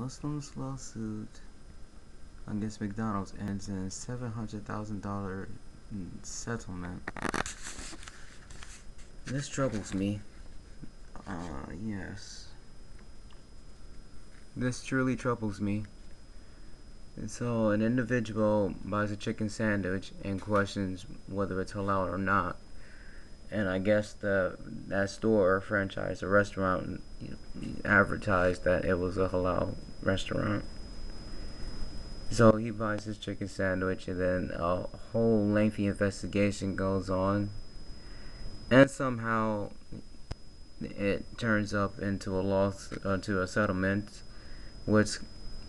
Muslims lawsuit against McDonald's ends in $700,000 settlement. This troubles me. Yes. This truly troubles me. And so, an individual buys a chicken sandwich and questions whether it's halal or not. And I guess that store or franchise or restaurant advertised that it was a halal restaurant. So he buys his chicken sandwich, and then a whole lengthy investigation goes on, and somehow it turns up into a loss, to a settlement, which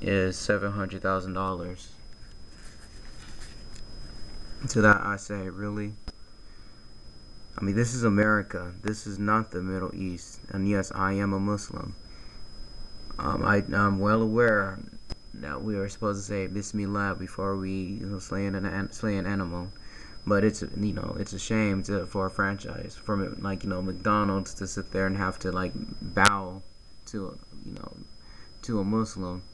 is $700,000. To that I say, really? I mean, this is America. This is not the Middle East. And yes, I am a Muslim. I'm well aware that we are supposed to say Bismillah before we slay an animal. But it's a shame for a franchise, from McDonald's, to sit there and have to bow to to a Muslim.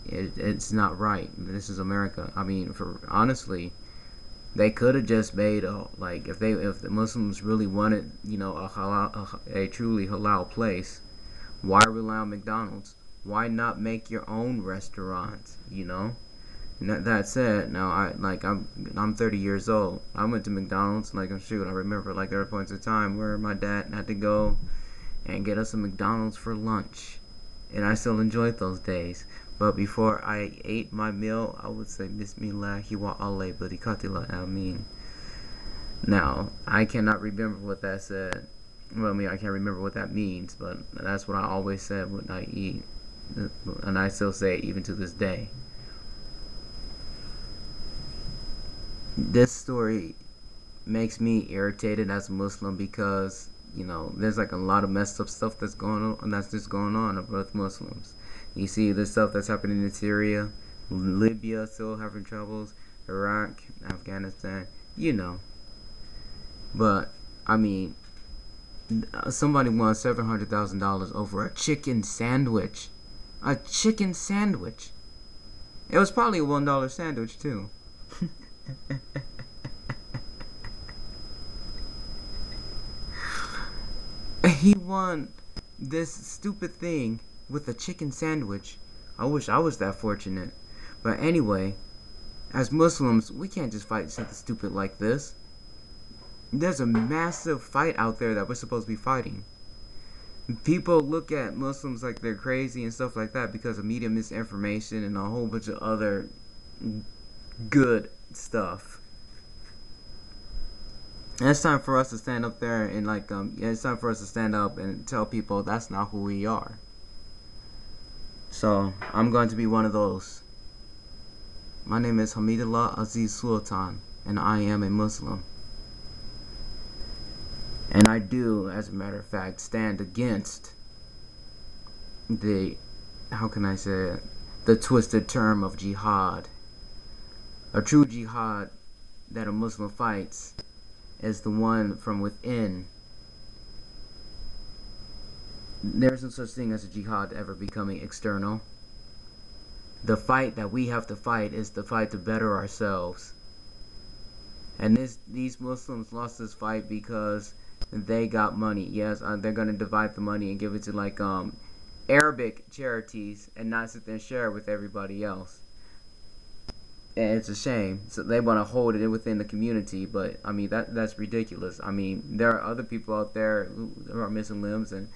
It's not right. This is America. I mean, honestly, they could have just made if the Muslims really wanted a truly halal place, why rely on McDonald's? Why not make your own restaurant? That said, now I'm 30 years old. I went to McDonald's. I remember there were points of time where my dad had to go and get us a McDonald's for lunch, and I still enjoyed those days. But before I ate my meal, I would say Bismillahi wa alay barakatillah ameen. Now, I cannot remember what that said. Well, I can't remember what that means, but that's what I always said when I eat, and I still say it even to this day. This story makes me irritated as a Muslim because there's a lot of messed up stuff that's just going on with Muslims. You see the stuff that's happening in Syria, Libya still having troubles, Iraq, Afghanistan, But I mean, somebody won $700,000 over a chicken sandwich. A chicken sandwich. It was probably a $1 sandwich too. He won this stupid thing with a chicken sandwich. I wish I was that fortunate. But anyway, as Muslims, we can't just fight something stupid like this. There's a massive fight out there that we're supposed to be fighting. People look at Muslims like they're crazy and stuff like that because of media misinformation and a whole bunch of other good stuff. And it's time for us to stand up there and it's time for us to stand up and tell people that's not who we are. So I'm going to be one of those. My name is Hamidullah Aziz Sultan, and I am a Muslim. And I do, as a matter of fact, stand against the twisted term of jihad. A true jihad that a Muslim fights is the one from within. There's no such thing as a jihad ever becoming external. The fight that we have to fight is the fight to better ourselves. And these Muslims lost this fight because they got money. Yes, they're going to divide the money and give it to Arabic charities and not sit there and share it with everybody else. And it's a shame. So they want to hold it within the community, but I mean that's ridiculous. I mean, there are other people out there who are missing limbs and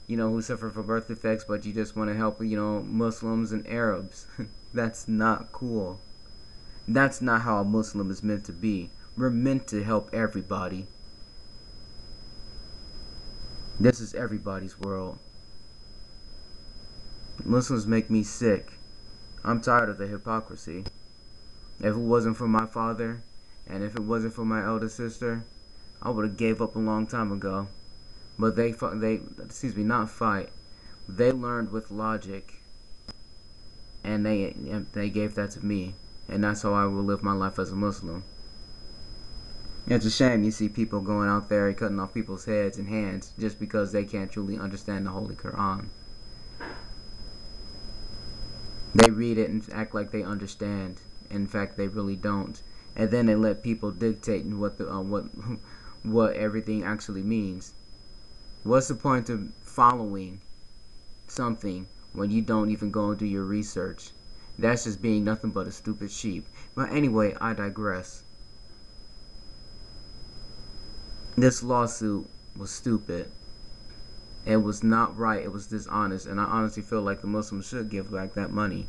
who suffer from birth defects, but you just want to help Muslims and Arabs. That's not cool. That's not how a Muslim is meant to be. We're meant to help everybody. This is everybody's world. Muslims make me sick. I'm tired of the hypocrisy. If it wasn't for my father, and if it wasn't for my elder sister, I would have gave up a long time ago. But they not fight. They learned with logic, and they gave that to me, and that's how I will live my life as a Muslim. It's a shame you see people going out there and cutting off people's heads and hands just because they can't truly understand the Holy Quran. They read it and act like they understand. In fact, they really don't. And then they let people dictate what the what everything actually means. What's the point of following something when you don't even go and do your research? That's just being nothing but a stupid sheep. But anyway, I digress. This lawsuit was stupid. It was not right. It was dishonest. And I honestly feel like the Muslims should give back that money.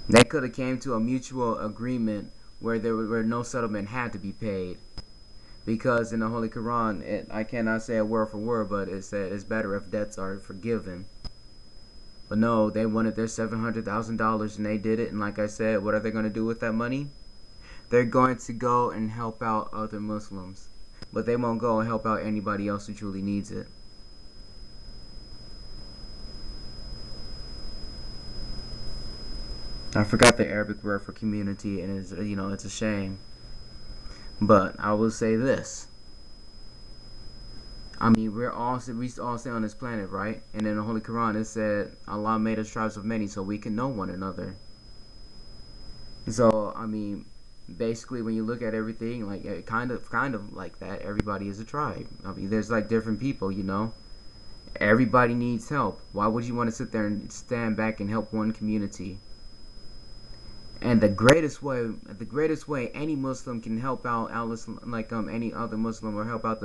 They could have came to a mutual agreement where where no settlement had to be paid. Because in the Holy Quran, I cannot say a word for word, but it said it's better if debts are forgiven. But no, they wanted their $700,000 and they did it. And like I said, what are they going to do with that money? They're going to go and help out other Muslims. But they won't go and help out anybody else who truly needs it. I forgot the Arabic word for community, and it's a shame. But I will say this. I mean, we all stay on this planet, right? And in the Holy Quran, it said Allah made us tribes of many so we can know one another. So I mean, basically, when you look at everything, like kind of like that, everybody is a tribe. I mean, there's like different people, you know. Everybody needs help. Why would you want to sit there and stand back and help one community? And the greatest way any Muslim can help out any other Muslim, or help out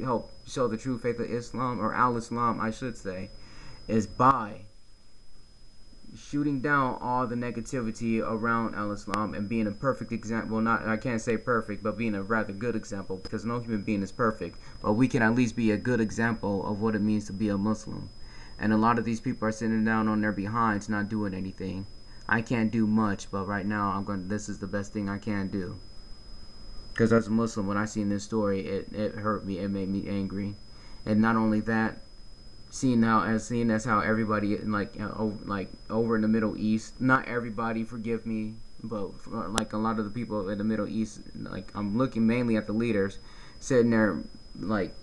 help show the true faith of Islam, or Al-Islam I should say, is by shooting down all the negativity around Al-Islam and being a perfect example. Not, I can't say perfect, but being a rather good example, because no human being is perfect, but we can at least be a good example of what it means to be a Muslim. And a lot of these people are sitting down on their behinds, not doing anything. I can't do much, but right now this is the best thing I can do. Because as a Muslim, when I seen this story, it hurt me. It made me angry. And not only that, seeing as how everybody over in the Middle East, not everybody, forgive me, but like a lot of the people in the Middle East, like I'm looking mainly at the leaders, sitting there like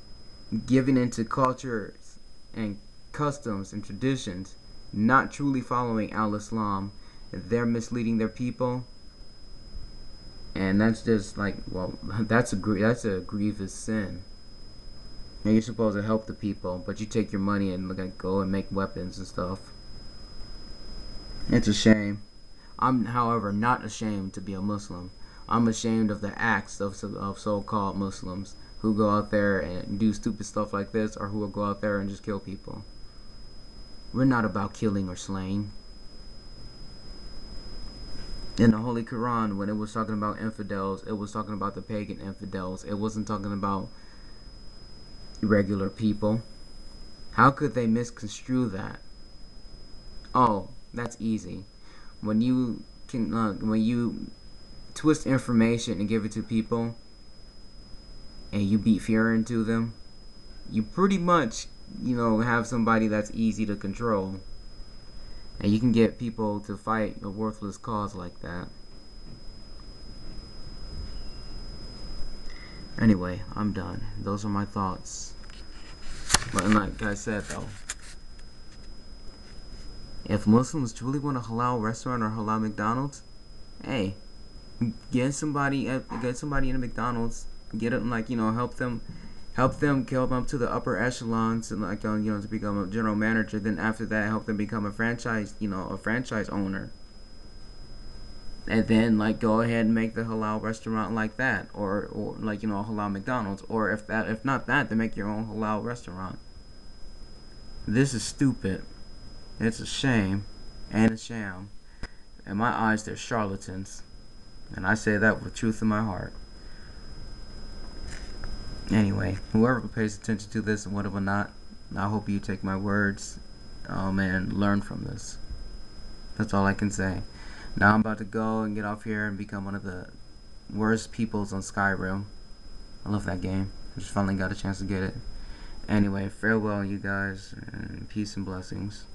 giving into cultures and customs and traditions, not truly following Al-Islam. They're misleading their people, and that's just like, well, that's a grievous sin. And you're supposed to help the people, but you take your money and go and make weapons and stuff. It's a shame. I'm, however, not ashamed to be a Muslim. I'm ashamed of the acts of so-called Muslims who go out there and do stupid stuff like this, or who will go out there and just kill people. We're not about killing or slaying. In the Holy Quran, when it was talking about infidels, it was talking about the pagan infidels. It wasn't talking about regular people. How could they misconstrue that? Oh, that's easy. When you twist information and give it to people, and you beat fear into them, you pretty much, have somebody that's easy to control. And you can get people to fight a worthless cause like that. Anyway, I'm done. Those are my thoughts. But like I said though, if Muslims truly want a halal restaurant or halal McDonald's, hey, get somebody in a McDonald's, get them help them come up to the upper echelons and to become a general manager. Then after that, help them become a franchise owner. And then go ahead and make the halal restaurant like that, or halal McDonald's, or if not that, then make your own halal restaurant. This is stupid. It's a shame and a sham. In my eyes, they're charlatans, and I say that with truth in my heart. Anyway, whoever pays attention to this and whatever not, I hope you take my words and learn from this. That's all I can say. Now I'm about to go and get off here and become one of the worst peoples on Skyrim. I love that game. I just finally got a chance to get it. Anyway, farewell you guys, and peace and blessings.